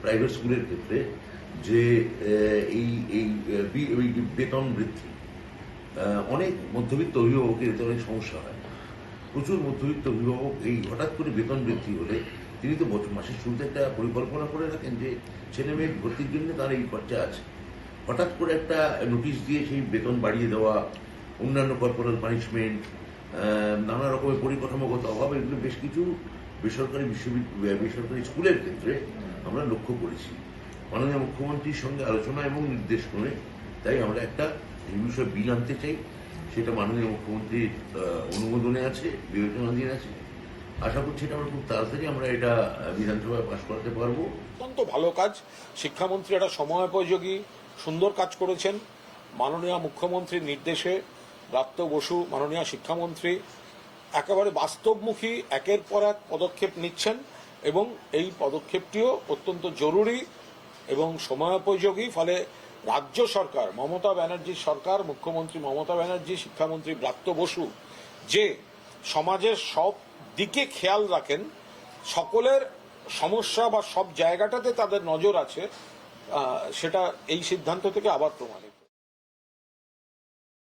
Private স্কুলের ক্ষেত্রে যে এই বেতন বৃদ্ধি, অনেক মধ্যবিত্ত অভিভাবকের এতে অনেক সমস্যা হয়। প্রচুর মধ্যবিত্ত অভিভাবক এই হঠাৎ করে বেতন বৃদ্ধি হলে তিনি তো মাসের শুরুতে একটা পরিকল্পনা করে রাখেন যে ছেলে মেয়ে ভর্তির জন্য তার এই খরচা আছে। হঠাৎ করে একটা নোটিশ দিয়ে সেই বেতন বাড়িয়ে দেওয়া, অন্যান্য কর্পোরাল পানিশমেন্ট, নানা রকমের পরিকাঠামোগত অভাব, এগুলো বেশ কিছু বেসরকারি বেসরকারি স্কুলের ক্ষেত্রে আমরা লক্ষ্য করেছি। মাননীয় মুখ্যমন্ত্রীর সঙ্গে আলোচনা এবং নির্দেশ করে তাই আমরা একটা এই বিষয়ে বিল আনতে চাই। সেটা মাননীয় মুখ্যমন্ত্রীর অনুমোদনে আছে, বিবেচনাধীন আছে। আশা করছি এটা আমরা খুব তাড়াতাড়ি আমরা এটা বিধানসভায় পাশ করাতে পারবো। অত্যন্ত ভালো কাজ। শিক্ষামন্ত্রী একটা সময়োপযোগী সুন্দর কাজ করেছেন। মাননীয় মুখ্যমন্ত্রীর নির্দেশে ব্রাত্য বসু মাননীয় শিক্ষামন্ত্রী একেবারে বাস্তবমুখী একের পর এক পদক্ষেপ নিচ্ছেন এবং এই পদক্ষেপটিও অত্যন্ত জরুরি এবং সময়োপযোগী। ফলে রাজ্য সরকার, মমতা ব্যানার্জির সরকার, মুখ্যমন্ত্রী মমতা ব্যানার্জি, শিক্ষামন্ত্রী ব্রাত্য বসু যে সমাজের সব দিকে খেয়াল রাখেন, সকলের সমস্যা বা সব জায়গাটাতে তাদের নজর আছে, সেটা এই সিদ্ধান্ত থেকে আবার প্রমাণিত।